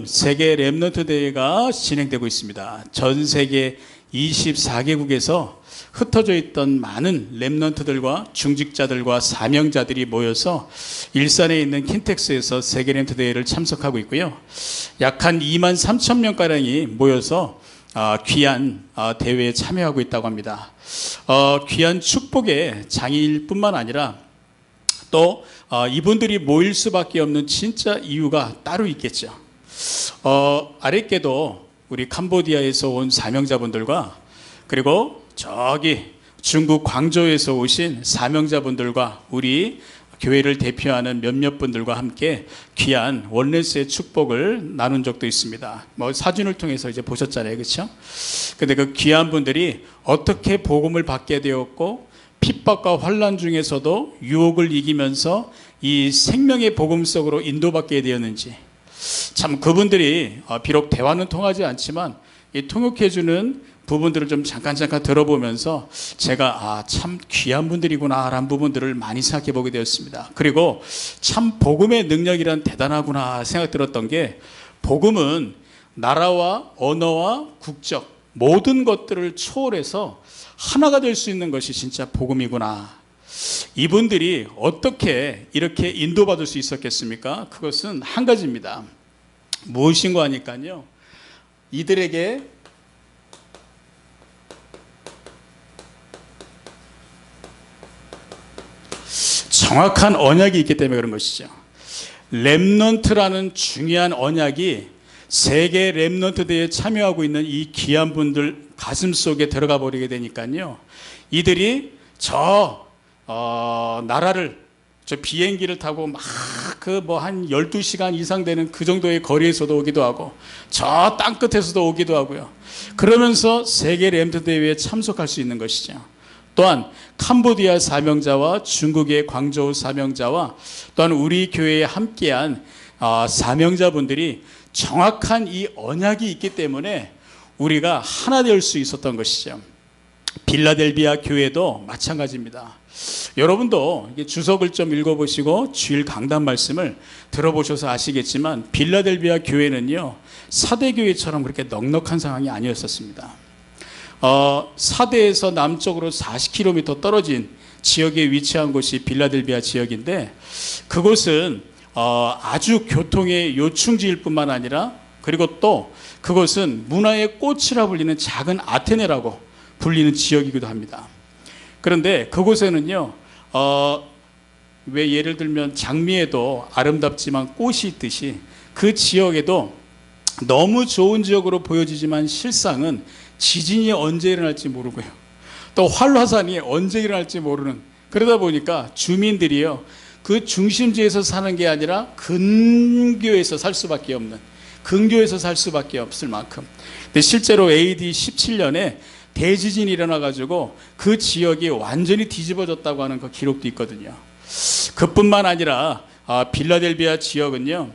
세계 렘넌트 대회가 진행되고 있습니다. 전 세계 24개국에서 흩어져 있던 많은 렘넌트들과 중직자들과 사명자들이 모여서 일산에 있는 킨텍스에서 세계 렘넌트 대회를 참석하고 있고요. 약 한 2만 3천 명가량이 모여서 귀한 대회에 참여하고 있다고 합니다. 귀한 축복의 장일 뿐만 아니라 또 이분들이 모일 수밖에 없는 진짜 이유가 따로 있겠죠. 아랫께도 우리 캄보디아에서 온 사명자분들과 그리고 저기 중국 광저우에서 오신 사명자분들과 우리 교회를 대표하는 몇몇 분들과 함께 귀한 원네스의 축복을 나눈 적도 있습니다. 뭐 사진을 통해서 이제 보셨잖아요, 그렇죠? 근데 그 귀한 분들이 어떻게 복음을 받게 되었고 핍박과 환난 중에서도 유혹을 이기면서 이 생명의 복음 속으로 인도받게 되었는지, 참 그분들이 비록 대화는 통하지 않지만 이 통역해주는 부분들을 좀 잠깐 들어보면서 제가 참 귀한 분들이구나 라는 부분들을 많이 생각해 보게 되었습니다. 그리고 참 복음의 능력이란 대단하구나 생각 들었던 게, 복음은 나라와 언어와 국적 모든 것들을 초월해서 하나가 될 수 있는 것이 진짜 복음이구나. 이분들이 어떻게 이렇게 인도받을 수 있었겠습니까? 그것은 한 가지입니다. 무엇인가 하니까요, 이들에게 정확한 언약이 있기 때문에 그런 것이죠. 렘넌트라는 중요한 언약이 세계 렘넌트 대회에 참여하고 있는 이 귀한 분들 가슴 속에 들어가 버리게 되니까요, 이들이 나라를 비행기를 타고 막 한 12시간 이상 되는 그 정도의 거리에서도 오기도 하고 저 땅끝에서도 오기도 하고요. 그러면서 세계 렘넌트 대회에 참석할 수 있는 것이죠. 또한 캄보디아 사명자와 중국의 광저우 사명자와 또한 우리 교회에 함께한 사명자분들이 정확한 이 언약이 있기 때문에 우리가 하나 될 수 있었던 것이죠. 빌라델비아 교회도 마찬가지입니다. 여러분도 주석을 좀 읽어보시고 주일 강단 말씀을 들어보셔서 아시겠지만 빌라델비아 교회는요, 사대교회처럼 그렇게 넉넉한 상황이 아니었었습니다. 사대에서 남쪽으로 40km 떨어진 지역에 위치한 곳이 빌라델비아 지역인데, 그곳은 아주 교통의 요충지일 뿐만 아니라, 그리고 또 그것은 문화의 꽃이라 불리는 작은 아테네라고 불리는 지역이기도 합니다. 그런데 그곳에는요, 왜 예를 들면 장미에도 아름답지만 꽃이 있듯이 그 지역에도 너무 좋은 지역으로 보여지지만 실상은 지진이 언제 일어날지 모르고요, 또 활화산이 언제 일어날지 모르는, 그러다 보니까 주민들이요, 그 중심지에서 사는 게 아니라 근교에서 살 수밖에 없는, 근교에서 살 수밖에 없을 만큼. 근데 실제로 AD 17년에 대지진이 일어나가지고 그 지역이 완전히 뒤집어졌다고 하는 그 기록도 있거든요. 그뿐만 아니라 빌라델비아 지역은요,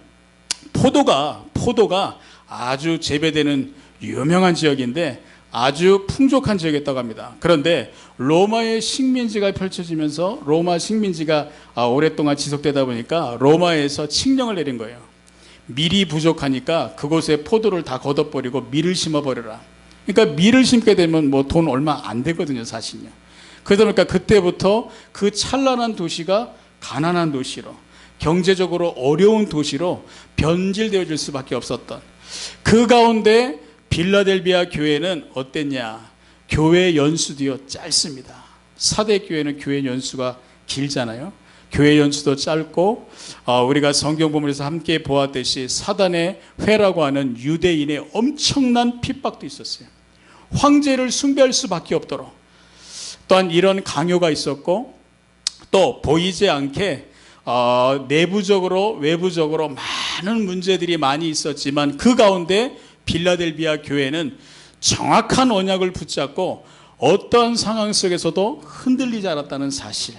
포도가 아주 재배되는 유명한 지역인데 아주 풍족한 지역이었다고 합니다. 그런데 로마의 식민지가 펼쳐지면서 로마 식민지가 오랫동안 지속되다 보니까 로마에서 칙령을 내린 거예요. 밀이 부족하니까 그곳에 포도를 다 걷어버리고 밀을 심어버려라. 그러니까 밀을 심게 되면 뭐 돈 얼마 안 되거든요, 사실요. 그러다 보니까 그때부터 그 찬란한 도시가 가난한 도시로, 경제적으로 어려운 도시로 변질되어질 수밖에 없었던, 그 가운데 빌라델비아 교회는 어땠냐? 교회 연수도요, 짧습니다. 사대 교회는 교회 연수가 길잖아요. 교회 연수도 짧고, 우리가 성경 보면서 함께 보았듯이 사단의 회라고 하는 유대인의 엄청난 핍박도 있었어요. 황제를 숭배할 수밖에 없도록 또한 이런 강요가 있었고, 또 보이지 않게 내부적으로 외부적으로 많은 문제들이 많이 있었지만 그 가운데 빌라델비아 교회는 정확한 언약을 붙잡고 어떠한 상황 속에서도 흔들리지 않았다는 사실.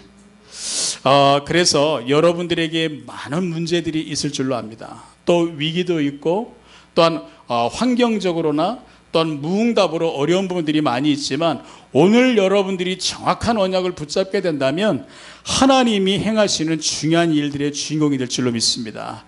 그래서 여러분들에게 많은 문제들이 있을 줄로 압니다. 또 위기도 있고, 또한 환경적으로나 또한 무응답으로 어려운 부분들이 많이 있지만 오늘 여러분들이 정확한 언약을 붙잡게 된다면 하나님이 행하시는 중요한 일들의 주인공이 될 줄로 믿습니다.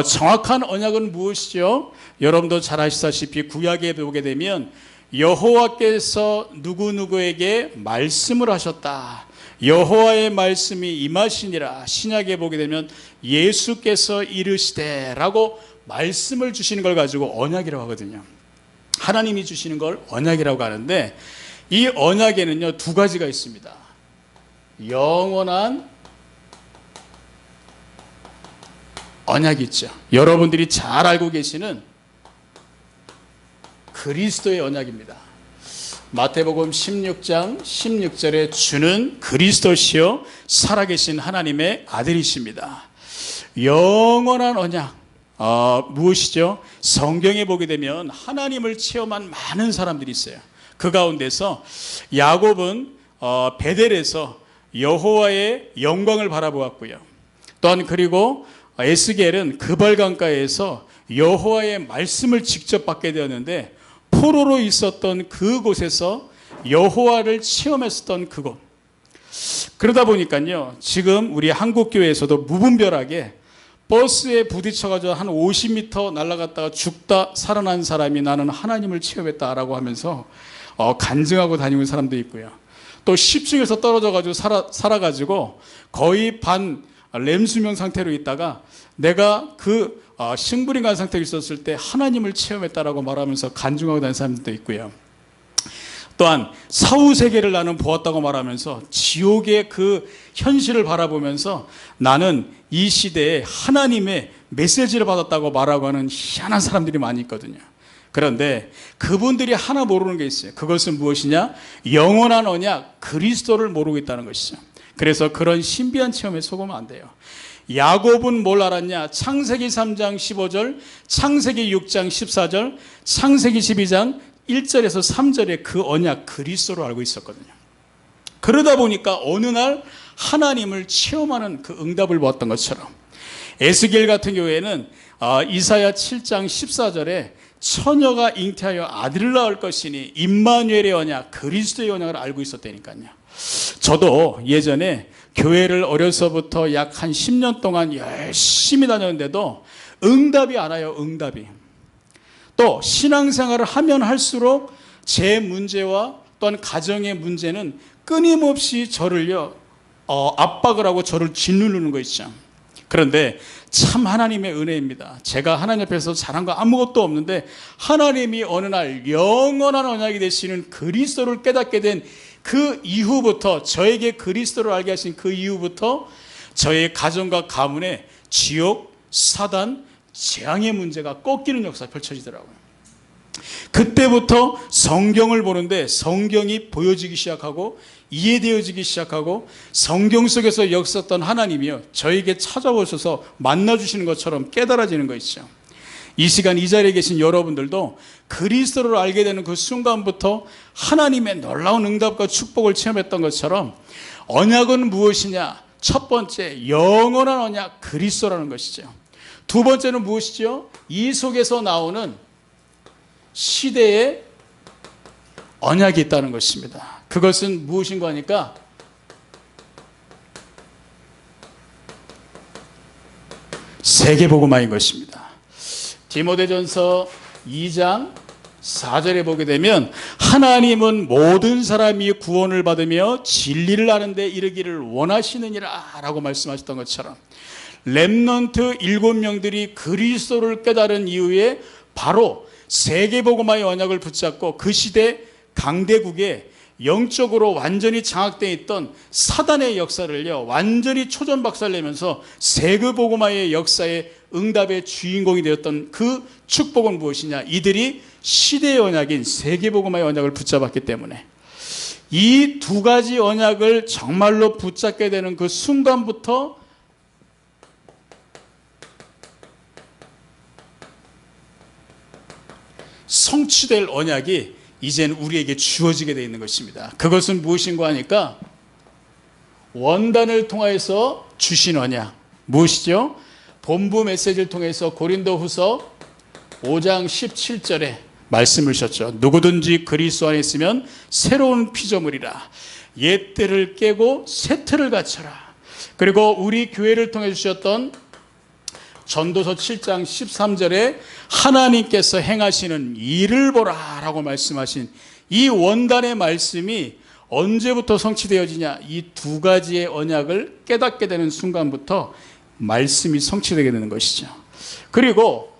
정확한 언약은 무엇이죠? 여러분도 잘 아시다시피 구약에 보게 되면 여호와께서 누구누구에게 말씀을 하셨다. 여호와의 말씀이 임하시니라. 신약에 보게 되면 예수께서 이르시되 라고 말씀을 주시는 걸 가지고 언약이라고 하거든요. 하나님이 주시는 걸 언약이라고 하는데 이 언약에는요 두 가지가 있습니다. 영원한 언약이 있죠. 여러분들이 잘 알고 계시는 그리스도의 언약입니다. 마태복음 16장 16절에 주는 그리스도시요 살아계신 하나님의 아들이십니다. 영원한 언약 무엇이죠? 성경에 보게 되면 하나님을 체험한 많은 사람들이 있어요. 그 가운데서 야곱은 베델에서 여호와의 영광을 바라보았고요. 또한 그리고 에스겔은 그발강가에서 여호와의 말씀을 직접 받게 되었는데 포로로 있었던 그곳에서 여호와를 체험했었던 그곳. 그러다 보니까요 지금 우리 한국교회에서도 무분별하게 버스에 부딪혀가지고 한 50m 날아갔다가 죽다 살아난 사람이 나는 하나님을 체험했다라고 하면서 간증하고 다니는 사람도 있고요. 또 10층에서 떨어져가지고 살아가지고 거의 반 렘수명 상태로 있다가 내가 그 식물인간 상태에 있었을 때 하나님을 체험했다라고 말하면서 간증하고 다니는 사람들도 있고요. 또한 사후세계를 나는 보았다고 말하면서 지옥의 그 현실을 바라보면서 나는 이 시대에 하나님의 메시지를 받았다고 말하고 하는 희한한 사람들이 많이 있거든요. 그런데 그분들이 하나 모르는 게 있어요. 그것은 무엇이냐? 영원한 언약 그리스도를 모르고 있다는 것이죠. 그래서 그런 신비한 체험에 속으면 안 돼요. 야곱은 뭘 알았냐? 창세기 3장 15절, 창세기 6장 14절, 창세기 12장 1절에서 3절에 그 언약 그리스도로 알고 있었거든요. 그러다 보니까 어느 날 하나님을 체험하는 그 응답을 보았던 것처럼 에스겔 같은 경우에는 이사야 7장 14절에 처녀가 잉태하여 아들을 낳을 것이니 임마누엘의 언약 그리스도의 언약을 알고 있었다니까요. 저도 예전에 교회를 어려서부터 약 한 10년 동안 열심히 다녔는데도 응답이 안 와요. 응답이. 또 신앙생활을 하면 할수록 제 문제와 또한 가정의 문제는 끊임없이 저를요 압박을 하고 저를 짓누르는 거 있죠. 그런데 참 하나님의 은혜입니다. 제가 하나님 앞에서 잘한 거 아무것도 없는데 하나님이 어느 날 영원한 언약이 되시는 그리스도를 깨닫게 된 그 이후부터 저에게 그리스도를 알게 하신 그 이후부터 저의 가정과 가문에 지옥, 사단, 재앙의 문제가 꺾이는 역사가 펼쳐지더라고요. 그때부터 성경을 보는데 성경이 보여지기 시작하고 이해되어지기 시작하고 성경 속에서 역사했던 하나님이요 저에게 찾아오셔서 만나주시는 것처럼 깨달아지는 거 있죠. 이 시간 이 자리에 계신 여러분들도 그리스도를 알게 되는 그 순간부터 하나님의 놀라운 응답과 축복을 체험했던 것처럼 언약은 무엇이냐? 첫 번째 영원한 언약 그리스도라는 것이죠. 두 번째는 무엇이죠? 이 속에서 나오는 시대의 언약이 있다는 것입니다. 그것은 무엇인가 하니까 세계복음화인 것입니다. 디모데전서 2장 4절에 보게 되면 하나님은 모든 사람이 구원을 받으며 진리를 아는 데 이르기를 원하시느니라 라고 말씀하셨던 것처럼 렘넌트 7명들이 그리스도를 깨달은 이후에 바로 세계복음화의 언약을 붙잡고 그 시대 강대국에 영적으로 완전히 장악되어 있던 사단의 역사를요 완전히 초전박살내면서 세계복음화의 역사의 응답의 주인공이 되었던 그 축복은 무엇이냐? 이들이 시대의 언약인 세계복음화의 언약을 붙잡았기 때문에 이 두 가지 언약을 정말로 붙잡게 되는 그 순간부터 성취될 언약이 이젠 우리에게 주어지게 되어 있는 것입니다. 그것은 무엇인가 하니까 원단을 통해서 주신 언약. 무엇이죠? 본부 메시지를 통해서 고린도후서 5장 17절에 말씀을 주셨죠. 누구든지 그리스도 안에 있으면 새로운 피조물이라. 옛 때를 깨고 새 때를 갖춰라. 그리고 우리 교회를 통해 주셨던 전도서 7장 13절에 하나님께서 행하시는 일을 보라 라고 말씀하신 이 원단의 말씀이 언제부터 성취되어지냐? 이 두 가지의 언약을 깨닫게 되는 순간부터 말씀이 성취되게 되는 것이죠. 그리고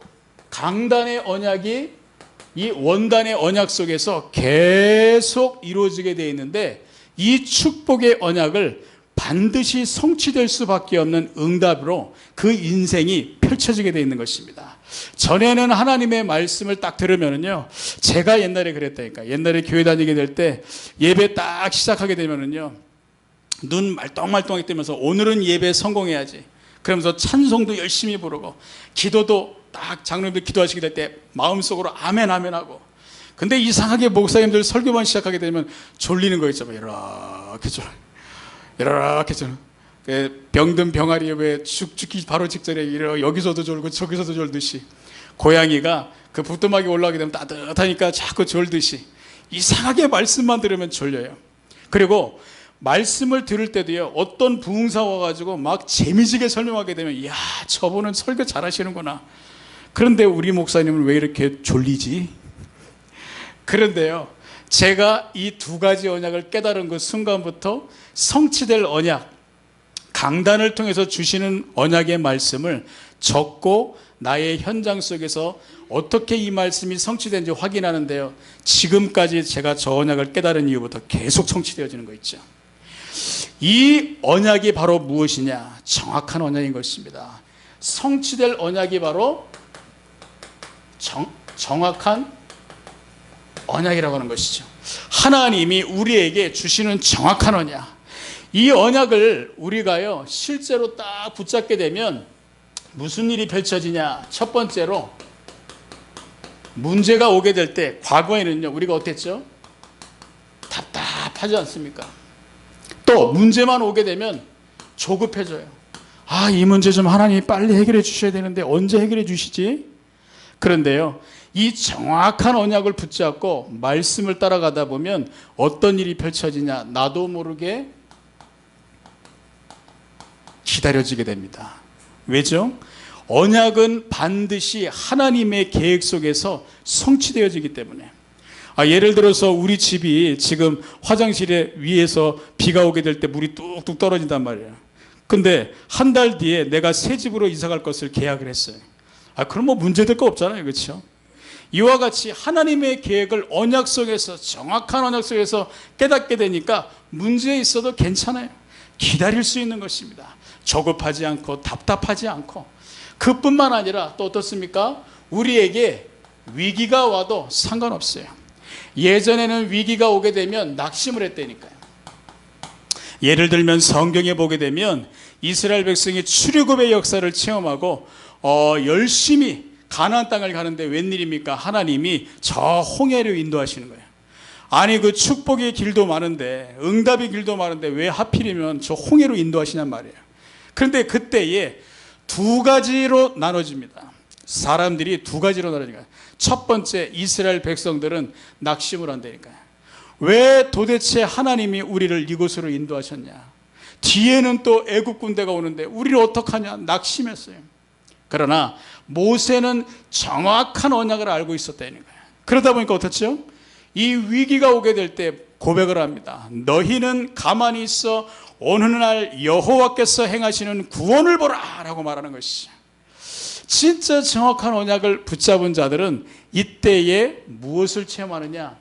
강단의 언약이 이 원단의 언약 속에서 계속 이루어지게 되어 있는데, 이 축복의 언약을 반드시 성취될 수밖에 없는 응답으로 그 인생이 펼쳐지게 되어 있는 것입니다. 전에는 하나님의 말씀을 딱 들으면은요, 제가 옛날에 그랬다니까. 옛날에 교회 다니게 될 때 예배 딱 시작하게 되면은요, 눈 말똥말똥하게 뜨면서 오늘은 예배 성공해야지. 그러면서 찬송도 열심히 부르고, 기도도 딱 장로님들 기도하시게 될 때 마음속으로 아멘 아멘 하고. 근데 이상하게 목사님들 설교만 시작하게 되면 졸리는 거 있죠. 이렇게 졸려. 이렇게 졸려. 병든 병아리에 왜 죽기 바로 직전에 여기서도 졸고 저기서도 졸듯이, 고양이가 그 부뚜막에 올라가게 되면 따뜻하니까 자꾸 졸듯이 이상하게 말씀만 들으면 졸려요. 그리고 말씀을 들을 때도요, 어떤 부흥사 와가지고 막 재미지게 설명하게 되면, 이야, 저분은 설교 잘하시는구나. 그런데 우리 목사님은 왜 이렇게 졸리지? 그런데요, 제가 이 두 가지 언약을 깨달은 그 순간부터 성취될 언약, 강단을 통해서 주시는 언약의 말씀을 적고 나의 현장 속에서 어떻게 이 말씀이 성취된지 확인하는데요, 지금까지 제가 저 언약을 깨달은 이후부터 계속 성취되어지는 거 있죠. 이 언약이 바로 무엇이냐? 정확한 언약인 것입니다. 성취될 언약이 바로 정확한 언약이라고 하는 것이죠. 하나님이 우리에게 주시는 정확한 언약, 이 언약을 우리가요 실제로 딱 붙잡게 되면 무슨 일이 펼쳐지냐? 첫 번째로, 문제가 오게 될 때, 과거에는요 우리가 어땠죠? 답답하지 않습니까? 또 문제만 오게 되면 조급해져요. 아, 이 문제 좀 하나님이 빨리 해결해 주셔야 되는데 언제 해결해 주시지? 그런데요, 이 정확한 언약을 붙잡고 말씀을 따라가다 보면 어떤 일이 펼쳐지냐? 나도 모르게 기다려지게 됩니다. 왜죠? 언약은 반드시 하나님의 계획 속에서 성취되어지기 때문에. 예를 들어서 우리 집이 지금 화장실에 위에서 비가 오게 될 때 물이 뚝뚝 떨어진단 말이에요. 근데 한 달 뒤에 내가 새 집으로 이사 갈 것을 계약을 했어요. 그럼 뭐 문제될 거 없잖아요. 그렇죠? 이와 같이 하나님의 계획을 언약 속에서, 정확한 언약 속에서 깨닫게 되니까 문제 있어도 괜찮아요. 기다릴 수 있는 것입니다. 조급하지 않고 답답하지 않고. 그뿐만 아니라 또 어떻습니까? 우리에게 위기가 와도 상관없어요. 예전에는 위기가 오게 되면 낙심을 했다니까요. 예를 들면 성경에 보게 되면 이스라엘 백성이 출애굽의 역사를 체험하고 열심히 가나안 땅을 가는데 웬일입니까? 하나님이 저 홍해로 인도하시는 거예요. 아니, 그 축복의 길도 많은데, 응답의 길도 많은데 왜 하필이면 저 홍해로 인도하시냔 말이에요. 그런데 그때에 두 가지로 나눠집니다. 사람들이 두 가지로 나눠집니다. 첫 번째, 이스라엘 백성들은 낙심을 한다니까요. 왜 도대체 하나님이 우리를 이곳으로 인도하셨냐? 뒤에는 또 애국 군대가 오는데 우리를 어떡하냐? 낙심했어요. 그러나 모세는 정확한 언약을 알고 있었다는 거예요. 그러다 보니까 어떻죠? 이 위기가 오게 될 때 고백을 합니다. 너희는 가만히 있어 오는 날 여호와께서 행하시는 구원을 보라 라고 말하는 것이죠. 진짜 정확한 언약을 붙잡은 자들은 이때에 무엇을 체험하느냐?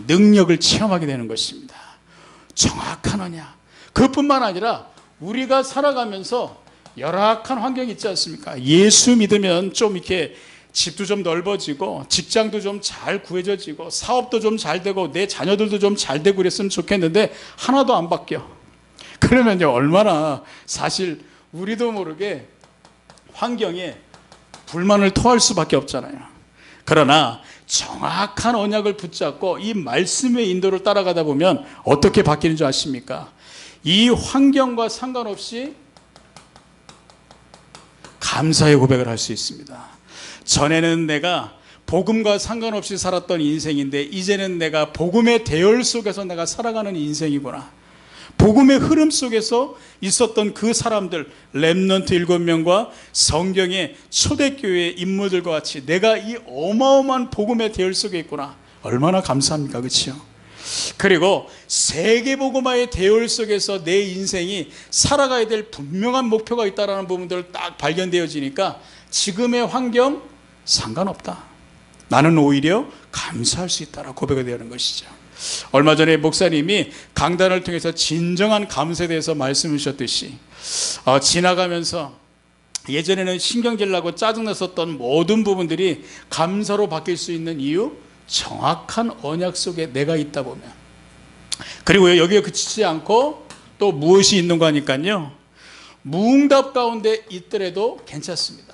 능력을 체험하게 되는 것입니다. 정확한 언약. 그뿐만 아니라 우리가 살아가면서 열악한 환경이 있지 않습니까? 예수 믿으면 좀 이렇게 집도 좀 넓어지고, 직장도 좀 잘 구해져지고, 사업도 좀 잘 되고, 내 자녀들도 좀 잘 되고 그랬으면 좋겠는데 하나도 안 바뀌어. 그러면요, 얼마나 사실 우리도 모르게 환경에 불만을 토할 수밖에 없잖아요. 그러나 정확한 언약을 붙잡고 이 말씀의 인도를 따라가다 보면 어떻게 바뀌는 줄 아십니까? 이 환경과 상관없이 감사의 고백을 할 수 있습니다. 전에는 내가 복음과 상관없이 살았던 인생인데 이제는 내가 복음의 대열 속에서 내가 살아가는 인생이구나. 복음의 흐름 속에서 있었던 그 사람들, 렘넌트 7명과 성경의 초대교회 인물들과 같이 내가 이 어마어마한 복음의 대열 속에 있구나. 얼마나 감사합니까? 그렇죠? 그리고 세계복음화의 대열 속에서 내 인생이 살아가야 될 분명한 목표가 있다는 부분들 딱 발견되어지니까 지금의 환경 상관없다. 나는 오히려 감사할 수 있다라고 고백이 되는 것이죠. 얼마 전에 목사님이 강단을 통해서 진정한 감사에 대해서 말씀해 주셨듯이 지나가면서 예전에는 신경질 나고 짜증났었던 모든 부분들이 감사로 바뀔 수 있는 이유, 정확한 언약 속에 내가 있다 보면. 그리고 여기에 그치지 않고 또 무엇이 있는가 하니까요, 무응답 가운데 있더라도 괜찮습니다.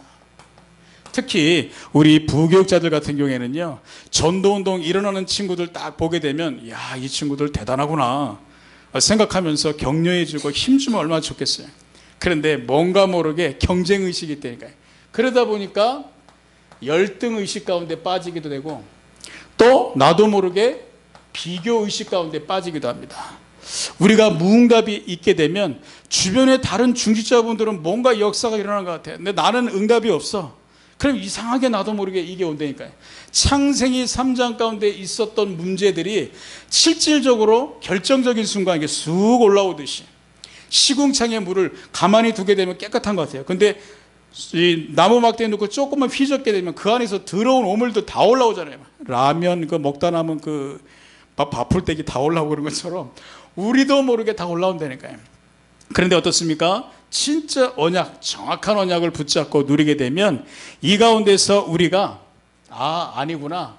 특히 우리 부교육자들 같은 경우에는요, 전도운동 일어나는 친구들 딱 보게 되면 야, 이 친구들 대단하구나 생각하면서 격려해주고 힘주면 얼마나 좋겠어요. 그런데 뭔가 모르게 경쟁의식이 있다니까요. 그러다 보니까 열등의식 가운데 빠지기도 되고 또 나도 모르게 비교의식 가운데 빠지기도 합니다. 우리가 무응답이 있게 되면 주변의 다른 중직자분들은 뭔가 역사가 일어나는 것 같아요. 근데 나는 응답이 없어. 그럼 이상하게 나도 모르게 이게 온다니까요. 창세기 3장 가운데 있었던 문제들이 실질적으로 결정적인 순간에 이게 쑥 올라오듯이 시궁창의 물을 가만히 두게 되면 깨끗한 것 같아요. 근데 이 나무 막대에 넣고 조금만 휘젓게 되면 그 안에서 더러운 오물도 다 올라오잖아요. 라면 그 먹다 남은 그 밥풀떼기 다 올라오고 그런 것처럼 우리도 모르게 다 올라온다니까요. 그런데 어떻습니까? 진짜 언약, 정확한 언약을 붙잡고 누리게 되면 이 가운데서 우리가 아니구나,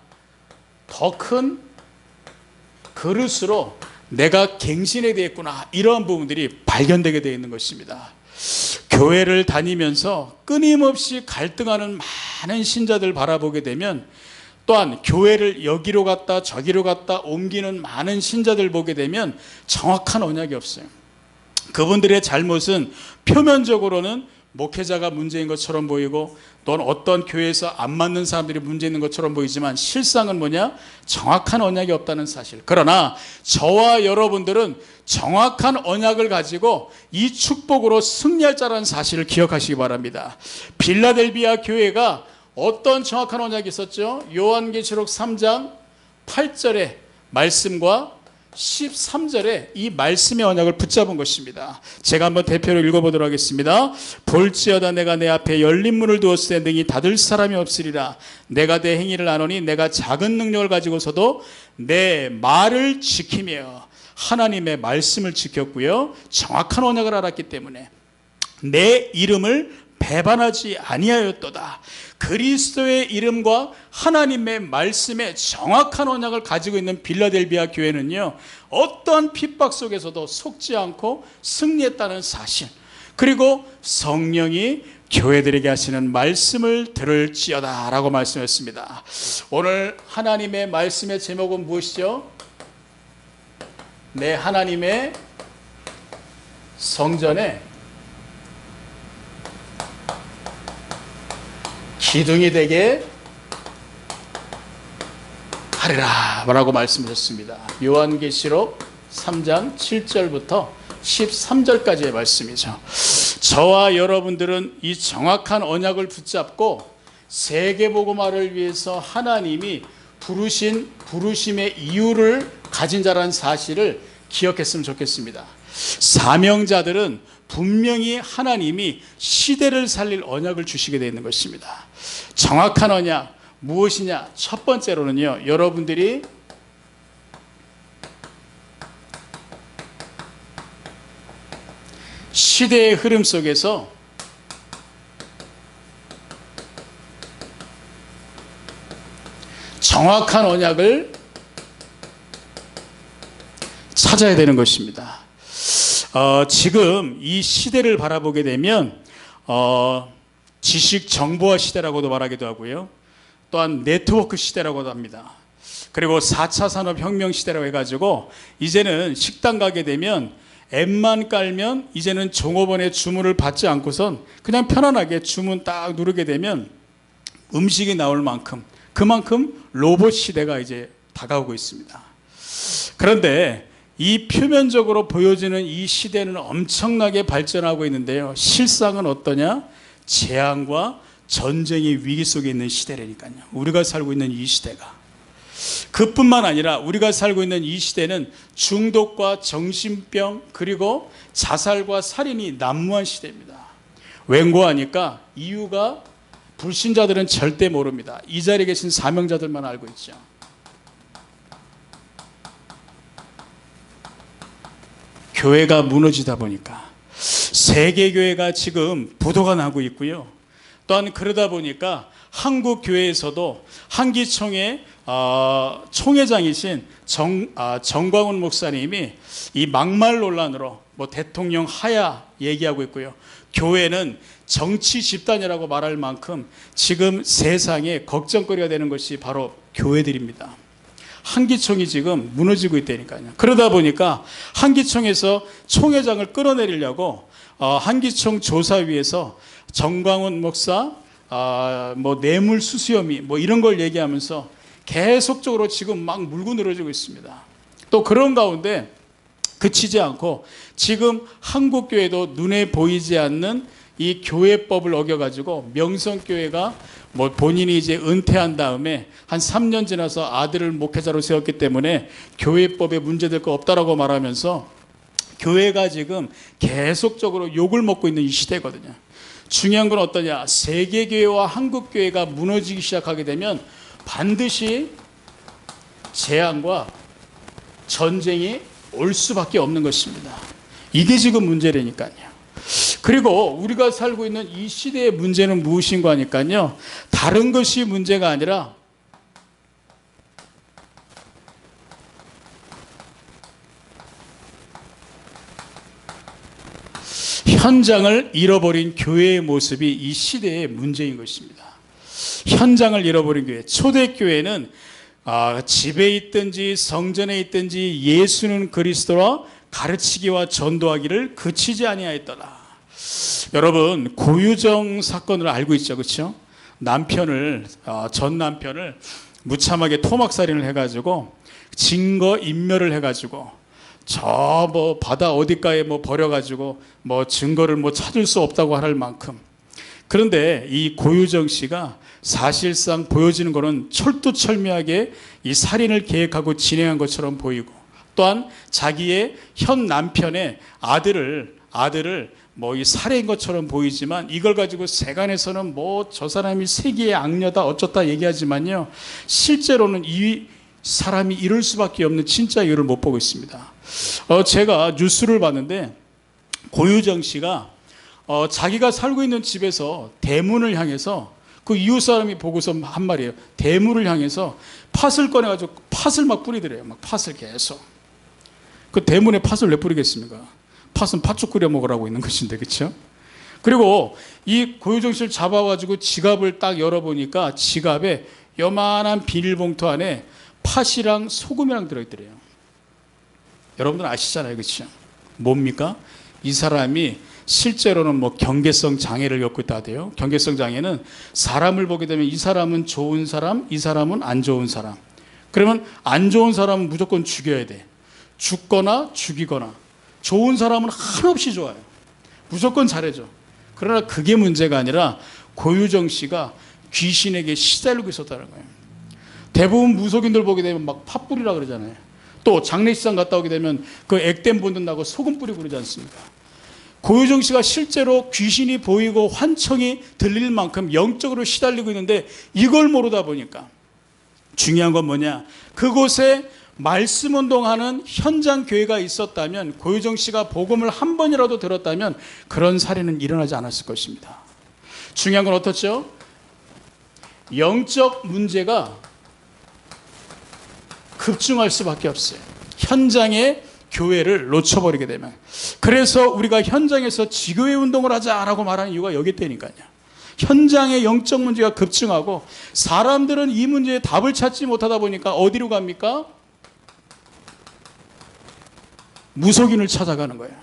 더 큰 그릇으로 내가 갱신해야 되겠구나, 이러한 부분들이 발견되게 되어 있는 것입니다. 교회를 다니면서 끊임없이 갈등하는 많은 신자들 바라보게 되면, 또한 교회를 여기로 갔다 저기로 갔다 옮기는 많은 신자들 보게 되면 정확한 언약이 없어요. 그분들의 잘못은 표면적으로는 목회자가 문제인 것처럼 보이고 또는 어떤 교회에서 안 맞는 사람들이 문제 있는 것처럼 보이지만 실상은 뭐냐? 정확한 언약이 없다는 사실. 그러나 저와 여러분들은 정확한 언약을 가지고 이 축복으로 승리할 자라는 사실을 기억하시기 바랍니다. 빌라델비아 교회가 어떤 정확한 언약이 있었죠? 요한계시록 3장 8절의 말씀과 13절에 이 말씀의 언약을 붙잡은 것입니다. 제가 한번 대표로 읽어보도록 하겠습니다. 볼지어다 내가 내 앞에 열린 문을 두었을 때 능히 닫을 사람이 없으리라. 내가 내 행위를 아노니 내가 작은 능력을 가지고서도 내 말을 지키며, 하나님의 말씀을 지켰고요, 정확한 언약을 알았기 때문에 내 이름을 배반하지 아니하였도다. 그리스도의 이름과 하나님의 말씀의 정확한 언약을 가지고 있는 빌라델비아 교회는요, 어떠한 핍박 속에서도 속지 않고 승리했다는 사실, 그리고 성령이 교회들에게 하시는 말씀을 들을지어다 라고 말씀했습니다. 오늘 하나님의 말씀의 제목은 무엇이죠? 내 하나님의 성전에 기둥이 되게 하리라 라고 말씀하셨습니다. 요한계시록 3장 7절부터 13절까지의 말씀이죠. 저와 여러분들은 이 정확한 언약을 붙잡고 세계복음화를 위해서 하나님이 부르신 부르심의 이유를 가진 자라는 사실을 기억했으면 좋겠습니다. 사명자들은 분명히 하나님이 시대를 살릴 언약을 주시게 되어 있는 것입니다. 정확한 언약 무엇이냐? 첫 번째로는요, 여러분들이 시대의 흐름 속에서 정확한 언약을 찾아야 되는 것입니다. 지금 이 시대를 바라보게 되면 지식 정보화 시대라고도 말하기도 하고요, 또한 네트워크 시대라고도 합니다. 그리고 4차 산업혁명 시대라고 해가지고 이제는 식당 가게 되면 앱만 깔면 이제는 종업원의 주문을 받지 않고선 그냥 편안하게 주문 딱 누르게 되면 음식이 나올 만큼, 그만큼 로봇 시대가 이제 다가오고 있습니다. 그런데 이 표면적으로 보여지는 이 시대는 엄청나게 발전하고 있는데요, 실상은 어떠냐? 재앙과 전쟁의 위기 속에 있는 시대라니까요. 우리가 살고 있는 이 시대가. 그뿐만 아니라 우리가 살고 있는 이 시대는 중독과 정신병 그리고 자살과 살인이 난무한 시대입니다. 웬고하니까 이유가 불신자들은 절대 모릅니다. 이 자리에 계신 사명자들만 알고 있죠. 교회가 무너지다 보니까 세계교회가 지금 부도가 나고 있고요. 또한 그러다 보니까 한국 교회에서도 한기총회 총회장이신 정광훈 목사님이 이 막말 논란으로 뭐 대통령 하야 얘기하고 있고요. 교회는 정치 집단이라고 말할 만큼 지금 세상에 걱정거리가 되는 것이 바로 교회들입니다. 한기총이 지금 무너지고 있다니까요. 그러다 보니까 한기총에서 총회장을 끌어내리려고 한기총 조사위에서 정광훈 목사 뭐 뇌물 수수혐의 뭐 이런 걸 얘기하면서 계속적으로 지금 막 물고 늘어지고 있습니다. 또 그런 가운데 그치지 않고 지금 한국교회도 눈에 보이지 않는 이 교회법을 어겨가지고 명성교회가 뭐 본인이 이제 은퇴한 다음에 한 3년 지나서 아들을 목회자로 세웠기 때문에 교회법에 문제될 거 없다라고 말하면서 교회가 지금 계속적으로 욕을 먹고 있는 이 시대거든요. 중요한 건 어떠냐? 세계교회와 한국교회가 무너지기 시작하게 되면 반드시 재앙과 전쟁이 올 수밖에 없는 것입니다. 이게 지금 문제라니까요. 그리고 우리가 살고 있는 이 시대의 문제는 무엇인가 하니까요, 다른 것이 문제가 아니라 현장을 잃어버린 교회의 모습이 이 시대의 문제인 것입니다. 현장을 잃어버린 교회. 초대교회는 집에 있든지 성전에 있든지 예수는 그리스도라 가르치기와 전도하기를 그치지 아니하였더라. 여러분, 고유정 사건을 알고 있죠, 그렇죠? 남편을 전 남편을 무참하게 토막살인을 해가지고 증거 인멸을 해가지고 저 뭐 바다 어디가에 뭐 버려가지고 뭐 증거를 뭐 찾을 수 없다고 할 만큼. 그런데 이 고유정 씨가 사실상 보여지는 것은 철두철미하게 이 살인을 계획하고 진행한 것처럼 보이고, 또한 자기의 현 남편의 아들을 뭐 이 살해인 것처럼 보이지만 이걸 가지고 세간에서는 뭐 저 사람이 세계의 악녀다 어쩌다 얘기하지만요, 실제로는 이 사람이 이럴 수밖에 없는 진짜 이유를 못 보고 있습니다. 제가 뉴스를 봤는데 고유정 씨가 자기가 살고 있는 집에서 대문을 향해서 그 이웃 사람이 보고서 한 말이에요. 대문을 향해서 팥을 꺼내가지고 팥을 막 뿌리더래요. 막 팥을 계속. 그 대문에 팥을 왜 뿌리겠습니까? 팥은 팥죽 끓여 먹으라고 있는 것인데, 그렇죠? 그리고 이 고유정 씨를 잡아가지고 지갑을 딱 열어보니까 지갑에 요만한 비닐봉투 안에 팥이랑 소금이랑 들어있더래요. 여러분들 아시잖아요, 그렇죠? 뭡니까? 이 사람이 실제로는 뭐 경계성 장애를 겪고 있다 하대요. 경계성 장애는 사람을 보게 되면 이 사람은 좋은 사람, 이 사람은 안 좋은 사람. 그러면 안 좋은 사람은 무조건 죽여야 돼. 죽거나 죽이거나. 좋은 사람은 한없이 좋아요. 무조건 잘해줘. 그러나 그게 문제가 아니라 고유정 씨가 귀신에게 시달리고 있었다는 거예요. 대부분 무속인들 보게 되면 막 팥 뿌리라 그러잖아요. 또 장례식장 갔다 오게 되면 그 액땜 본든다고 소금 뿌리고 그러지 않습니까? 고유정 씨가 실제로 귀신이 보이고 환청이 들릴 만큼 영적으로 시달리고 있는데 이걸 모르다 보니까 중요한 건 뭐냐? 그곳에 말씀 운동하는 현장 교회가 있었다면, 고유정 씨가 복음을 한 번이라도 들었다면 그런 사례는 일어나지 않았을 것입니다. 중요한 건 어떻죠? 영적 문제가 급증할 수밖에 없어요. 현장의 교회를 놓쳐버리게 되면. 그래서 우리가 현장에서 지교회 운동을 하자라고 말하는 이유가 여기 때니까요. 현장의 영적 문제가 급증하고 사람들은 이 문제에 답을 찾지 못하다 보니까 어디로 갑니까? 무속인을 찾아가는 거예요.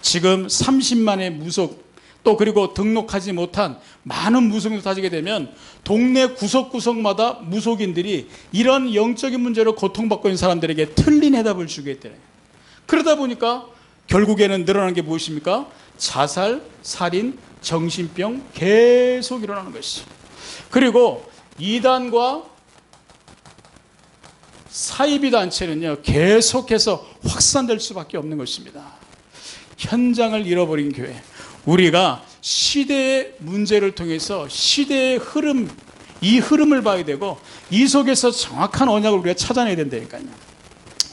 지금 30만의 무속, 또 그리고 등록하지 못한 많은 무속인을 따지게 되면 동네 구석구석마다 무속인들이 이런 영적인 문제로 고통받고 있는 사람들에게 틀린 해답을 주게 되요. 그러다 보니까 결국에는 늘어나는 게 무엇입니까? 자살, 살인, 정신병 계속 일어나는 것이. 그리고 이단과 사이비 단체는요, 계속해서 확산될 수밖에 없는 것입니다. 현장을 잃어버린 교회. 우리가 시대의 문제를 통해서 시대의 흐름, 이 흐름을 봐야 되고 이 속에서 정확한 언약을 우리가 찾아내야 된다니까요.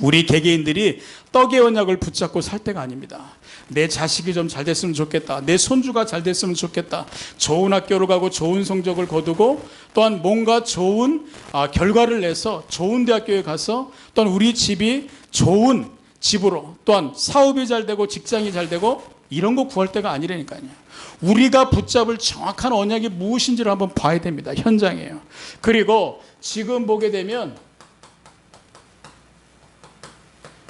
우리 개개인들이 떡의 언약을 붙잡고 살 때가 아닙니다. 내 자식이 좀 잘 됐으면 좋겠다. 내 손주가 잘 됐으면 좋겠다. 좋은 학교를 가고 좋은 성적을 거두고 또한 뭔가 좋은 결과를 내서 좋은 대학교에 가서 또한 우리 집이 좋은 집으로 또한 사업이 잘 되고 직장이 잘 되고 이런 거 구할 때가 아니라니까요. 우리가 붙잡을 정확한 언약이 무엇인지를 한번 봐야 됩니다. 현장이에요. 그리고 지금 보게 되면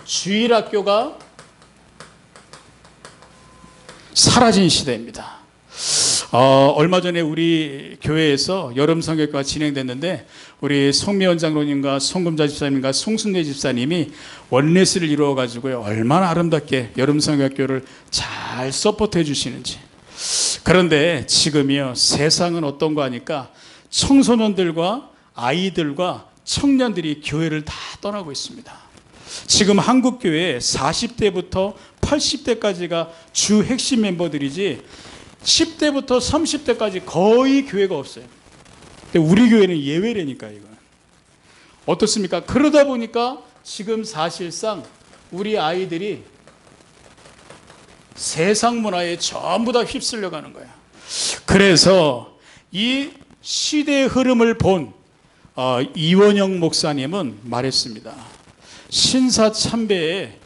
주일학교가 사라진 시대입니다. 얼마 전에 우리 교회에서 여름 성경교가 진행됐는데 우리 송미원 장로님과 송금자 집사님과 송순례 집사님이 원네스를 이루어 가지고요, 얼마나 아름답게 여름 성경교를 잘 서포트해 주시는지. 그런데 지금이요, 세상은 어떤가 하니까 청소년들과 아이들과 청년들이 교회를 다 떠나고 있습니다. 지금 한국교회 40대부터 80대까지가 주 핵심 멤버들이지 10대부터 30대까지 거의 교회가 없어요. 근데 우리 교회는 예외라니까 이건. 어떻습니까? 그러다 보니까 지금 사실상 우리 아이들이 세상 문화에 전부 다 휩쓸려 가는 거야. 그래서 이 시대의 흐름을 본 이원영 목사님은 말했습니다. 신사참배에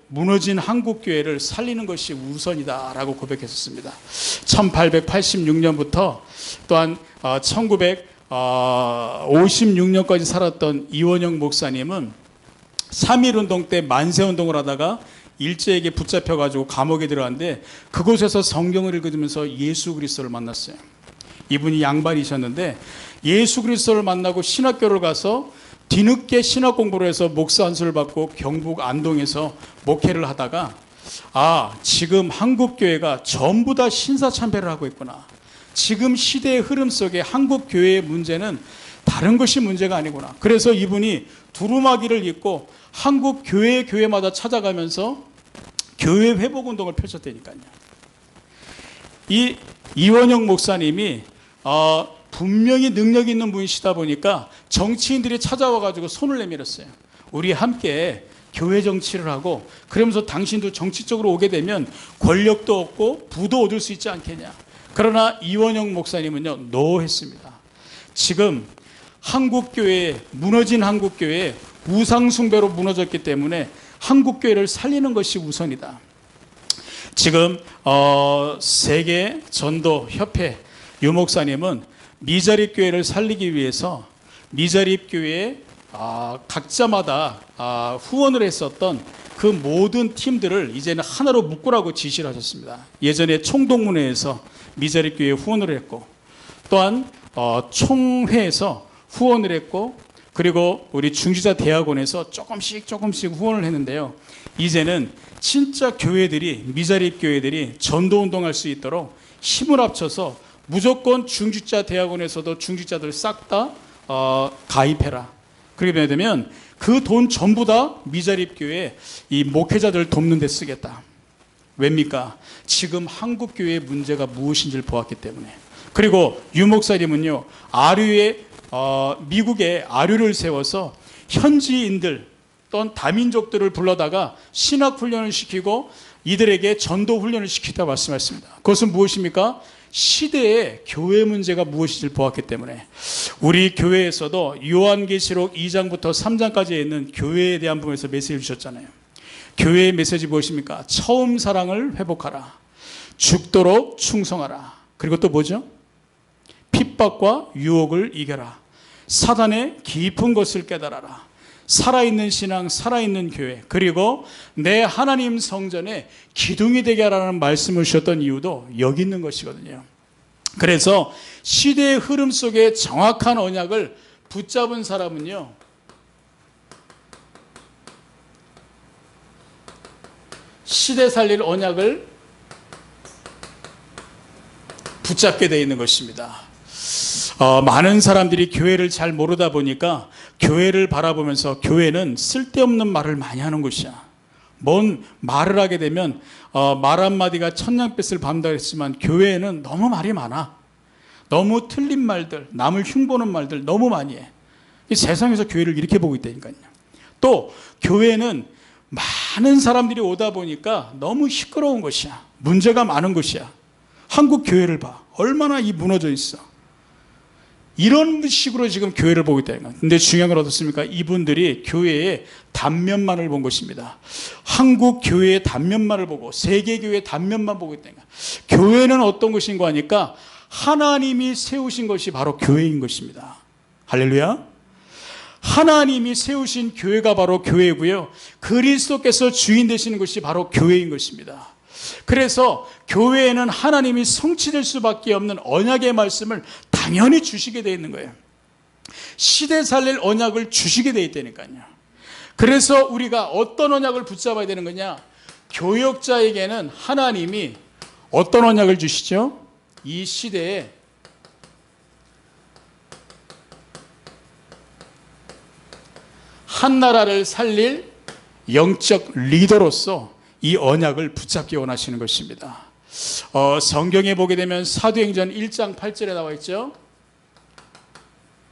무너진 한국교회를 살리는 것이 우선이다라고 고백했었습니다. 1886년부터 또한 1956년까지 살았던 이원영 목사님은 3.1운동 때 만세운동을 하다가 일제에게 붙잡혀가지고 감옥에 들어갔는데 그곳에서 성경을 읽으면서 예수 그리스도를 만났어요. 이분이 양반이셨는데 예수 그리스도를 만나고 신학교를 가서 뒤늦게 신학 공부를 해서 목사 안수를 받고 경북 안동에서 목회를 하다가 지금 한국교회가 전부 다 신사참배를 하고 있구나. 지금 시대의 흐름 속에 한국교회의 문제는 다른 것이 문제가 아니구나. 그래서 이분이 두루마기를 입고 교회마다 찾아가면서 교회 회복운동을 펼쳤다니까요. 이 이원영 목사님이 분명히 능력 있는 분이시다 보니까 정치인들이 찾아와 가지고 손을 내밀었어요. 우리 함께 교회 정치를 하고 그러면서 당신도 정치적으로 오게 되면 권력도 얻고 부도 얻을 수 있지 않겠냐. 그러나 이원영 목사님은요, 노 했습니다. 지금 무너진 한국교회 우상숭배로 무너졌기 때문에 한국교회를 살리는 것이 우선이다. 지금 세계 전도협회 유목사님은 미자립교회를 살리기 위해서 미자립교회에 각자마다 후원을 했었던 그 모든 팀들을 이제는 하나로 묶으라고 지시를 하셨습니다. 예전에 총동문회에서 미자립교회에 후원을 했고 또한 총회에서 후원을 했고 그리고 우리 중지자 대학원에서 조금씩 후원을 했는데요. 이제는 진짜 교회들이 미자립교회들이 전도운동할 수 있도록 힘을 합쳐서 무조건 중직자 대학원에서도 중직자들 싹 다 가입해라. 그렇게 되면 그 돈 전부 다 미자립교회 이 목회자들 돕는 데 쓰겠다. 왜입니까? 지금 한국교회의 문제가 무엇인지를 보았기 때문에. 그리고 유 목사님은요, 미국에 아류를 세워서 현지인들 또는 다민족들을 불러다가 신학훈련을 시키고 이들에게 전도훈련을 시키다 말씀하셨습니다. 그것은 무엇입니까? 시대의 교회 문제가 무엇인지를 보았기 때문에 우리 교회에서도 요한계시록 2장부터 3장까지 있는 교회에 대한 부분에서 메시지를 주셨잖아요. 교회의 메시지 무엇입니까? 처음 사랑을 회복하라. 죽도록 충성하라. 그리고 또 뭐죠? 핍박과 유혹을 이겨라. 사단의 깊은 것을 깨달아라. 살아있는 신앙, 살아있는 교회, 그리고 내 하나님 성전에 기둥이 되게 하라는 말씀을 주셨던 이유도 여기 있는 것이거든요. 그래서 시대의 흐름 속에 정확한 언약을 붙잡은 사람은요, 시대 살릴 언약을 붙잡게 되어 있는 것입니다. 많은 사람들이 교회를 잘 모르다 보니까 교회를 바라보면서 교회는 쓸데없는 말을 많이 하는 곳이야. 뭔 말을 하게 되면 말 한마디가 천냥빚을 받는다 했지만 교회에는 너무 말이 많아. 너무 틀린 말들, 남을 흉보는 말들 너무 많이 해. 세상에서 교회를 이렇게 보고 있다니까요. 또 교회는 많은 사람들이 오다 보니까 너무 시끄러운 것이야. 문제가 많은 것이야. 한국 교회를 봐. 얼마나 무너져 있어. 이런 식으로 지금 교회를 보고 있다는 거예요. 근데 중요한 건 어떻습니까? 이분들이 교회의 단면만을 본 것입니다. 한국 교회의 단면만을 보고 세계 교회의 단면만 보고 있다는 거예요. 교회는 어떤 것인가 하니까 하나님이 세우신 것이 바로 교회인 것입니다. 할렐루야. 하나님이 세우신 교회가 바로 교회고요. 그리스도께서 주인 되시는 것이 바로 교회인 것입니다. 그래서 교회에는 하나님이 성취될 수밖에 없는 언약의 말씀을 당연히 주시게 되어 있는 거예요. 시대 살릴 언약을 주시게 되어 있다니까요. 그래서 우리가 어떤 언약을 붙잡아야 되는 거냐? 교역자에게는 하나님이 어떤 언약을 주시죠? 이 시대에 한 나라를 살릴 영적 리더로서 이 언약을 붙잡기 원하시는 것입니다. 성경에 보게 되면 사도행전 1장 8절에 나와 있죠.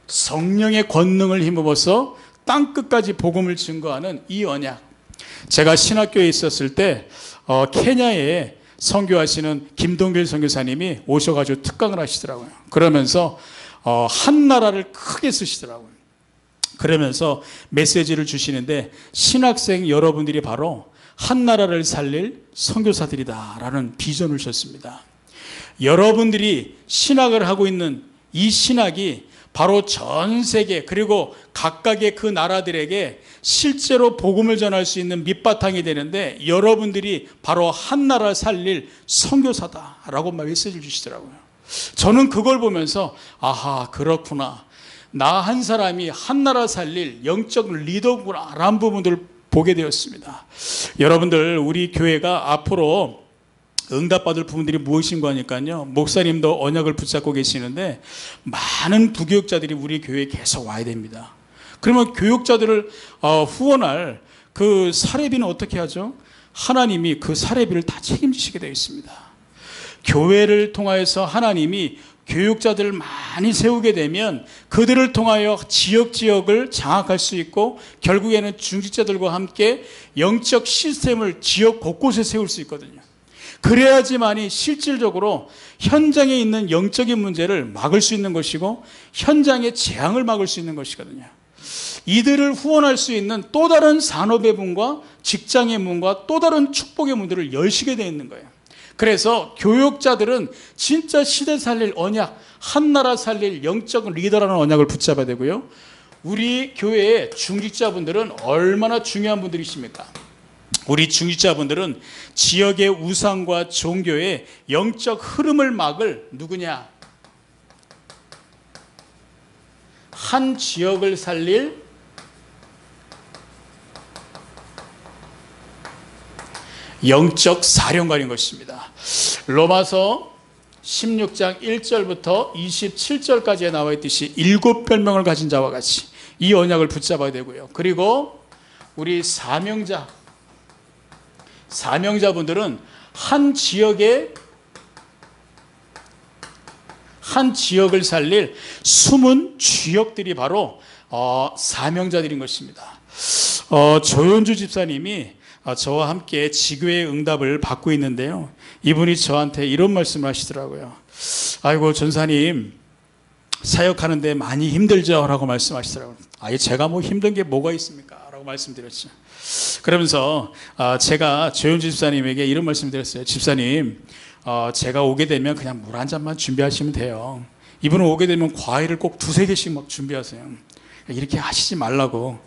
성령의 권능을 힘입어서 땅끝까지 복음을 증거하는 이 언약. 제가 신학교에 있었을 때 케냐에 선교하시는 김동길 선교사님이 오셔가지고 특강을 하시더라고요. 그러면서 한 나라를 크게 쓰시더라고요. 그러면서 메시지를 주시는데 신학생 여러분들이 바로 한 나라를 살릴 선교사들이다라는 비전을 주셨습니다. 여러분들이 신학을 하고 있는 이 신학이 바로 전 세계 그리고 각각의 그 나라들에게 실제로 복음을 전할 수 있는 밑바탕이 되는데 여러분들이 바로 한 나라 살릴 선교사다라고 메시지를 주시더라고요. 저는 그걸 보면서 아하 그렇구나. 나 한 사람이 한 나라 살릴 영적 리더구나 라는 부분들을 보게 되었습니다. 여러분들 우리 교회가 앞으로 응답받을 부분들이 무엇인가 하니까요. 목사님도 언약을 붙잡고 계시는데 많은 부교육자들이 우리 교회에 계속 와야 됩니다. 그러면 교육자들을 후원할 그 사례비는 어떻게 하죠? 하나님이 그 사례비를 다 책임지시게 되어 있습니다. 교회를 통하여서 하나님이 교육자들을 많이 세우게 되면 그들을 통하여 지역을 장악할 수 있고 결국에는 중직자들과 함께 영적 시스템을 지역 곳곳에 세울 수 있거든요. 그래야지만이 실질적으로 현장에 있는 영적인 문제를 막을 수 있는 것이고 현장의 재앙을 막을 수 있는 것이거든요. 이들을 후원할 수 있는 또 다른 산업의 문과 직장의 문과 또 다른 축복의 문들을 열시게 되어 있는 거예요. 그래서 교육자들은 진짜 시대 살릴 언약, 한 나라 살릴 영적 리더라는 언약을 붙잡아야 되고요. 우리 교회의 중직자분들은 얼마나 중요한 분들이십니까? 우리 중직자분들은 지역의 우상과 종교의 영적 흐름을 막을 누구냐? 한 지역을 살릴 영적 사령관인 것입니다. 로마서 16장 1절부터 27절까지에 나와 있듯이 7별명을 가진 자와 같이 이 언약을 붙잡아야 되고요. 그리고 우리 사명자분들은 한 지역을 살릴 숨은 주역들이 바로 사명자들인 것입니다. 조연주 집사님이 저와 함께 지교의 응답을 받고 있는데요. 이분이 저한테 이런 말씀을 하시더라고요. 아이고 전사님 사역하는데 많이 힘들죠? 라고 말씀하시더라고요. 제가 뭐 힘든 게 뭐가 있습니까? 라고 말씀드렸죠. 그러면서 제가 조연주 집사님에게 이런 말씀을 드렸어요. 집사님 제가 오게 되면 그냥 물 한 잔만 준비하시면 돼요. 이분은 오게 되면 과일을 꼭 2-3개씩 막 준비하세요. 이렇게 하시지 말라고.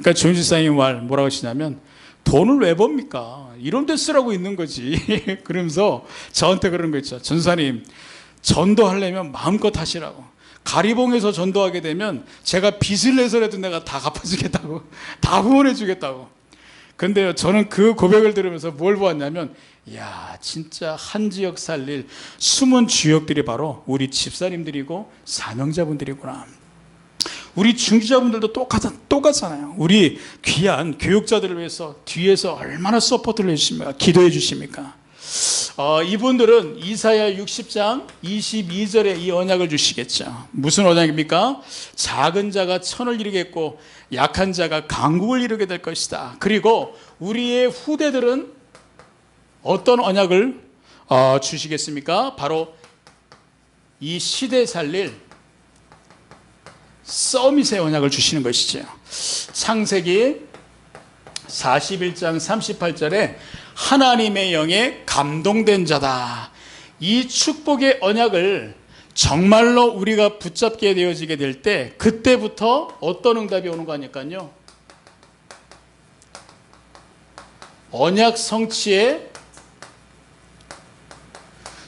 그러니까 조인지사님 말 뭐라고 하시냐면, 돈을 왜 법니까? 이런 데 쓰라고 있는 거지. 그러면서 저한테 그런 거 있죠. 전사님, 전도하려면 마음껏 하시라고. 가리봉에서 전도하게 되면 제가 빚을 내서라도 내가 다 갚아주겠다고, 다 후원해 주겠다고. 근데요, 저는 그 고백을 들으면서 뭘 보았냐면, 야, 진짜 한 지역 살릴 숨은 주역들이 바로 우리 집사님들이고 사명자분들이구나. 우리 중지자분들도 똑같잖아요. 우리 귀한 교육자들을 위해서 뒤에서 얼마나 서포트를 해주십니까? 기도해 주십니까? 이분들은 이사야 60장 22절에 이 언약을 주시겠죠. 무슨 언약입니까? 작은 자가 천을 이루겠고 약한 자가 강국을 이루게 될 것이다. 그리고 우리의 후대들은 어떤 언약을 주시겠습니까? 바로 이 시대 살릴 서밋의 언약을 주시는 것이죠. 창세기 41장 38절에 하나님의 영에 감동된 자다. 이 축복의 언약을 정말로 우리가 붙잡게 되어지게 될 때, 그때부터 어떤 응답이 오는 거 아닐까요? 언약 성취의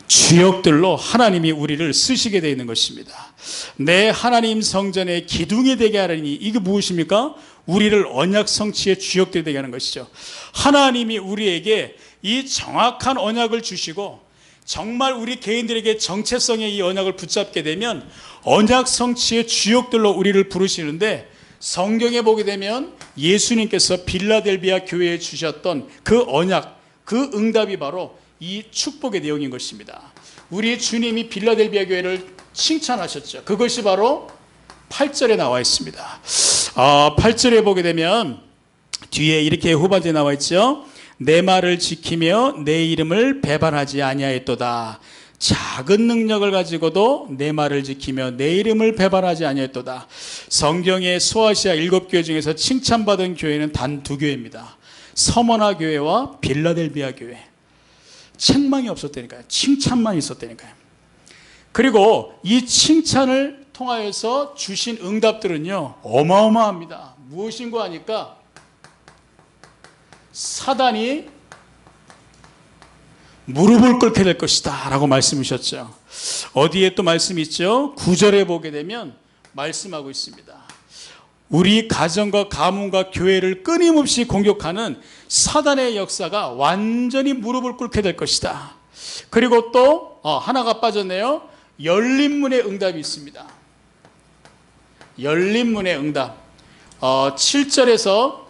주역들로 하나님이 우리를 쓰시게 되어 있는 것입니다. 내 하나님 성전의 기둥이 되게 하라니, 이게 무엇입니까? 우리를 언약 성취의 주역들이 되게 하는 것이죠. 하나님이 우리에게 이 정확한 언약을 주시고 정말 우리 개인들에게 정체성의 이 언약을 붙잡게 되면 언약 성취의 주역들로 우리를 부르시는데, 성경에 보게 되면 예수님께서 빌라델비아 교회에 주셨던 그 언약, 그 응답이 바로 이 축복의 내용인 것입니다. 우리 주님이 빌라델비아 교회를 칭찬하셨죠. 그것이 바로 8절에 나와 있습니다. 8절에 보게 되면 뒤에 이렇게 후반부에 나와 있죠. 내 말을 지키며 내 이름을 배반하지 아니하였도다. 작은 능력을 가지고도 내 말을 지키며 내 이름을 배반하지 아니하였도다. 성경의 소아시아 7교회 중에서 칭찬받은 교회는 단 2교회입니다. 서머나 교회와 빌라델비아 교회. 책망이 없었다니까요. 칭찬만 있었다니까요. 그리고 이 칭찬을 통하여서 주신 응답들은요, 어마어마합니다. 무엇인고 하니까 사단이 무릎을 꿇게 될 것이다 라고 말씀하셨죠. 어디에 또 말씀이 있죠? 9절에 보게 되면 말씀하고 있습니다. 우리 가정과 가문과 교회를 끊임없이 공격하는 사단의 역사가 완전히 무릎을 꿇게 될 것이다. 그리고 또 하나가 빠졌네요. 열린 문의 응답이 있습니다. 열린 문의 응답. 7절에서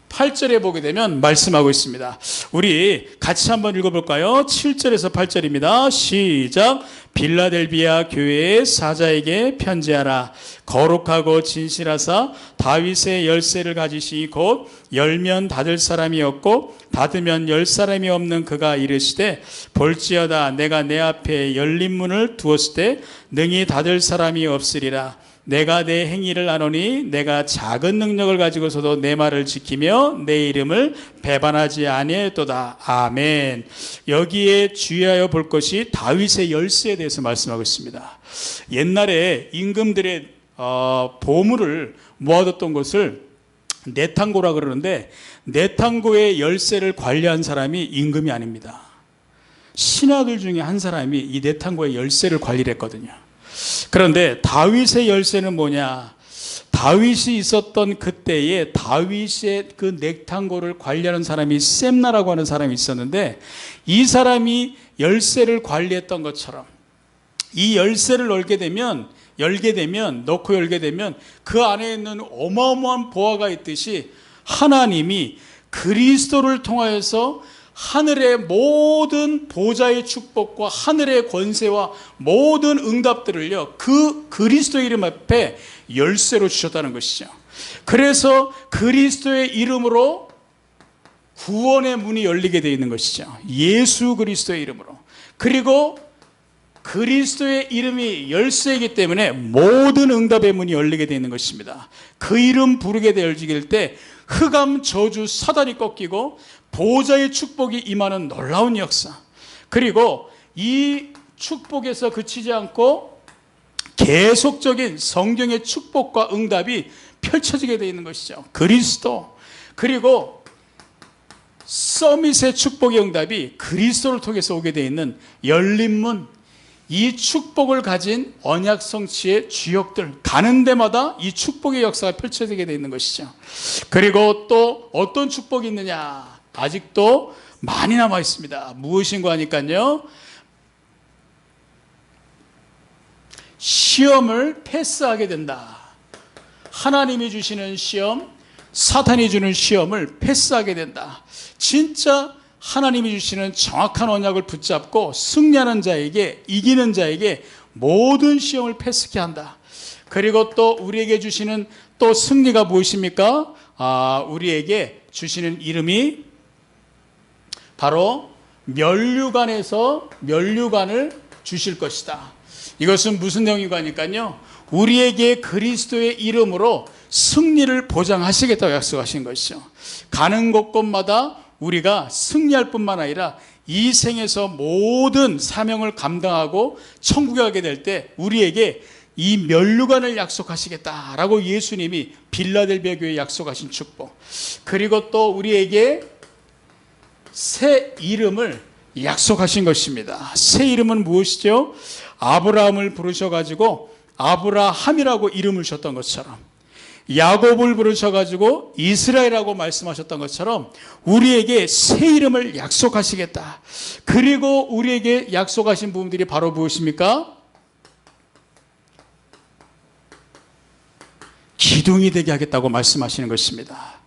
8절에 보게 되면 말씀하고 있습니다. 우리 같이 한번 읽어볼까요? 7절에서 8절입니다. 시작. 빌라델비아 교회의 사자에게 편지하라. 거룩하고 진실하사 다윗의 열쇠를 가지시니 곧 열면 닫을 사람이 없고 닫으면 열 사람이 없는 그가 이르시되, 볼지어다 내가 내 앞에 열린 문을 두었을 때 능히 닫을 사람이 없으리라. 내가 내 행위를 아노니 내가 작은 능력을 가지고서도 내 말을 지키며 내 이름을 배반하지 아니하였도다. 아멘. 여기에 주의하여 볼 것이 다윗의 열쇠에 대해서 말씀하고 있습니다. 옛날에 임금들의 보물을 모아뒀던 것을 내탕고라 그러는데, 내탕고의 열쇠를 관리한 사람이 임금이 아닙니다. 신하들 중에 한 사람이 이 내탕고의 열쇠를 관리를 했거든요. 그런데 다윗의 열쇠는 뭐냐? 다윗이 있었던 그때에 다윗의 그 내탕고를 관리하는 사람이 셈나라고 하는 사람이 있었는데, 이 사람이 열쇠를 관리했던 것처럼 이 열쇠를 열게 되면 그 안에 있는 어마어마한 보화가 있듯이 하나님이 그리스도를 통하여서 하늘의 모든 보좌의 축복과 하늘의 권세와 모든 응답들을요, 그 그리스도의 이름 앞에 열쇠로 주셨다는 것이죠. 그래서 그리스도의 이름으로 구원의 문이 열리게 되어 있는 것이죠. 예수 그리스도의 이름으로. 그리고 그리스도의 이름이 열쇠이기 때문에 모든 응답의 문이 열리게 되어 있는 것입니다. 그 이름 부르게 되어질 때 흑암 저주 사단이 꺾이고 보좌의 축복이 임하는 놀라운 역사. 그리고 이 축복에서 그치지 않고 계속적인 성경의 축복과 응답이 펼쳐지게 되어 있는 것이죠. 그리스도. 그리고 서밋의 축복의 응답이 그리스도를 통해서 오게 되어 있는 열린 문, 이 축복을 가진 언약 성취의 주역들, 가는 데마다 이 축복의 역사가 펼쳐지게 되어 있는 것이죠. 그리고 또 어떤 축복이 있느냐? 아직도 많이 남아 있습니다. 무엇인가 하니까요, 시험을 패스하게 된다. 하나님이 주시는 시험, 사탄이 주는 시험을 패스하게 된다. 진짜 하나님이 주시는 정확한 언약을 붙잡고 승리하는 자에게, 이기는 자에게 모든 시험을 패스케 한다. 그리고 또 우리에게 주시는 또 승리가 무엇입니까? 우리에게 주시는 이름이 바로 면류관에서 면류관을 주실 것이다. 이것은 무슨 내용인가 하니까요, 우리에게 그리스도의 이름으로 승리를 보장하시겠다고 약속하신 것이죠. 가는 곳곳마다 우리가 승리할 뿐만 아니라 이 생에서 모든 사명을 감당하고 천국에 가게 될 때 우리에게 이 면류관을 약속하시겠다라고 예수님이 빌라델비아 교회에 약속하신 축복, 그리고 또 우리에게 새 이름을 약속하신 것입니다. 새 이름은 무엇이죠? 아브라함을 부르셔가지고 아브라함이라고 이름을 주셨던 것처럼, 야곱을 부르셔가지고 이스라엘이라고 말씀하셨던 것처럼 우리에게 새 이름을 약속하시겠다. 그리고 우리에게 약속하신 부분들이 바로 무엇입니까? 기둥이 되게 하겠다고 말씀하시는 것입니다.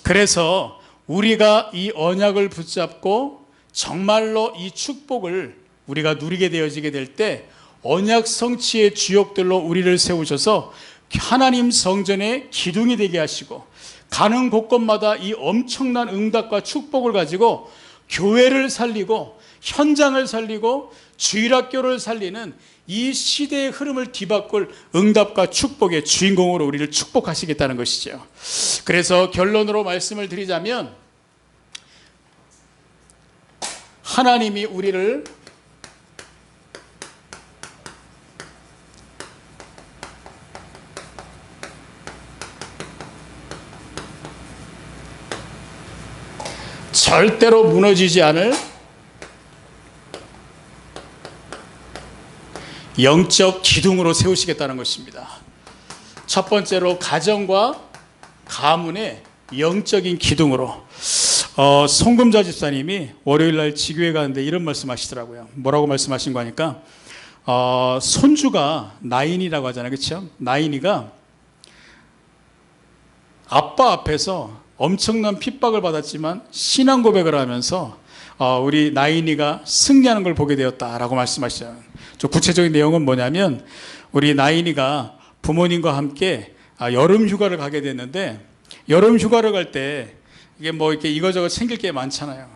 그래서 우리가 이 언약을 붙잡고 정말로 이 축복을 우리가 누리게 되어지게 될 때 언약 성취의 주역들로 우리를 세우셔서 하나님 성전의 기둥이 되게 하시고, 가는 곳곳마다 이 엄청난 응답과 축복을 가지고 교회를 살리고 현장을 살리고 주일학교를 살리는 이 시대의 흐름을 뒤바꿀 응답과 축복의 주인공으로 우리를 축복하시겠다는 것이죠. 그래서 결론으로 말씀을 드리자면, 하나님이 우리를 절대로 무너지지 않을 영적 기둥으로 세우시겠다는 것입니다. 첫 번째로 가정과 가문의 영적인 기둥으로. 송금자 집사님이 월요일날 지교회 가는데 이런 말씀하시더라고요. 뭐라고 말씀하신 거 하니까, 손주가 나인이라고 하잖아요, 그렇죠? 나인이가 아빠 앞에서 엄청난 핍박을 받았지만 신앙 고백을 하면서 우리 나인이가 승리하는 걸 보게 되었다라고 말씀하시죠. 좀 구체적인 내용은 뭐냐면, 우리 나인이가 부모님과 함께 여름 휴가를 가게 됐는데, 여름 휴가를 갈 때 이게 뭐 이렇게 이거저거 챙길 게 많잖아요.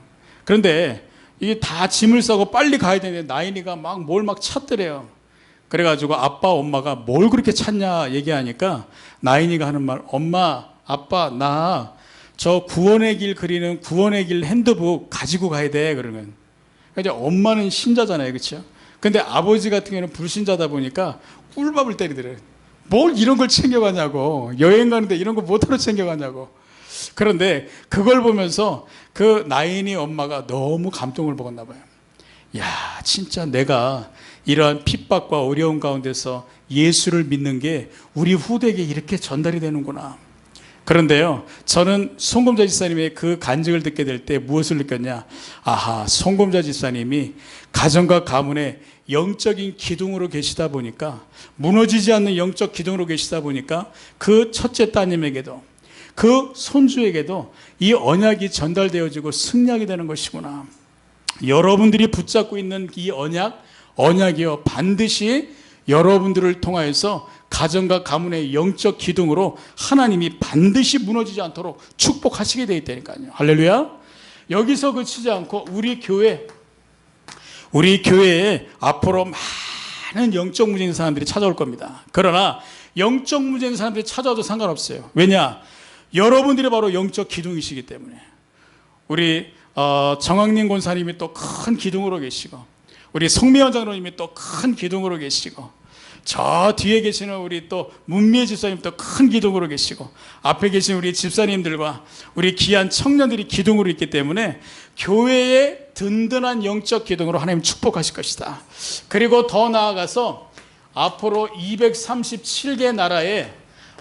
그런데 이게 다 짐을 싸고 빨리 가야 되는데 나인이가 막 뭘 막 찾더래요. 그래가지고 아빠 엄마가 뭘 그렇게 찾냐 얘기하니까 나인이가 하는 말, 엄마 아빠 나 저 구원의 길 그리는 구원의 길 핸드북 가지고 가야 돼. 그러면 이제 엄마는 신자잖아요, 그렇죠? 근데 아버지 같은 경우는 불신자다 보니까 꿀밥을 때리더래요. 뭘 이런 걸 챙겨가냐고, 여행 가는데 이런 거 못하러 챙겨가냐고. 그런데 그걸 보면서 그 나인이 엄마가 너무 감동을 먹었나 봐요. 야, 진짜 내가 이러한 핍박과 어려운 가운데서 예수를 믿는 게 우리 후대에게 이렇게 전달이 되는구나. 그런데요, 저는 송금자 집사님의 그 간증을 듣게 될 때 무엇을 느꼈냐? 아하, 송금자 집사님이 가정과 가문의 영적인 기둥으로 계시다 보니까, 무너지지 않는 영적 기둥으로 계시다 보니까 그 첫째 따님에게도 그 손주에게도 이 언약이 전달되어지고 승리하게 되는 것이구나. 여러분들이 붙잡고 있는 이 언약이요, 반드시 여러분들을 통하여서 가정과 가문의 영적 기둥으로 하나님이 반드시 무너지지 않도록 축복하시게 되어 있다니까요. 할렐루야. 여기서 그치지 않고 우리 교회에 앞으로 많은 영적 문제인 사람들이 찾아올 겁니다. 그러나 영적 문제인 사람들이 찾아와도 상관없어요. 왜냐? 여러분들이 바로 영적 기둥이시기 때문에. 우리 정학림 권사님이 또 큰 기둥으로 계시고, 우리 송미원 장로님이 또 큰 기둥으로 계시고, 저 뒤에 계시는 우리 또 문미애 집사님도 큰 기둥으로 계시고, 앞에 계신 우리 집사님들과 우리 귀한 청년들이 기둥으로 있기 때문에 교회의 든든한 영적 기둥으로 하나님 축복하실 것이다. 그리고 더 나아가서 앞으로 237개 나라에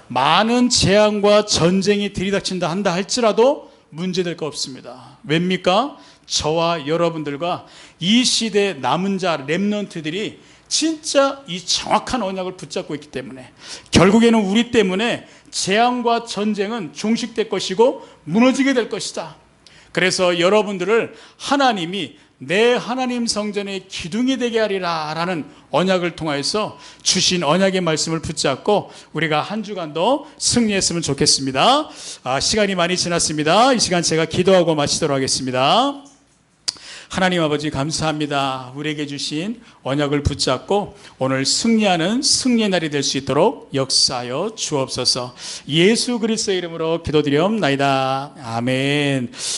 많은 재앙과 전쟁이 들이닥친다 한다 할지라도 문제될 거 없습니다. 왜입니까? 저와 여러분들과 이 시대 남은 자 렘넌트들이 진짜 이 정확한 언약을 붙잡고 있기 때문에 결국에는 우리 때문에 재앙과 전쟁은 종식될 것이고 무너지게 될 것이다. 그래서 여러분들을 하나님이 내 하나님 성전의 기둥이 되게 하리라 라는 언약을 통하여서 주신 언약의 말씀을 붙잡고 우리가 한 주간도 승리했으면 좋겠습니다. 시간이 많이 지났습니다. 이 시간 제가 기도하고 마치도록 하겠습니다. 하나님 아버지 감사합니다. 우리에게 주신 언약을 붙잡고 오늘 승리하는 승리의 날이 될 수 있도록 역사하여 주옵소서. 예수 그리스도의 이름으로 기도드리옵나이다. 아멘.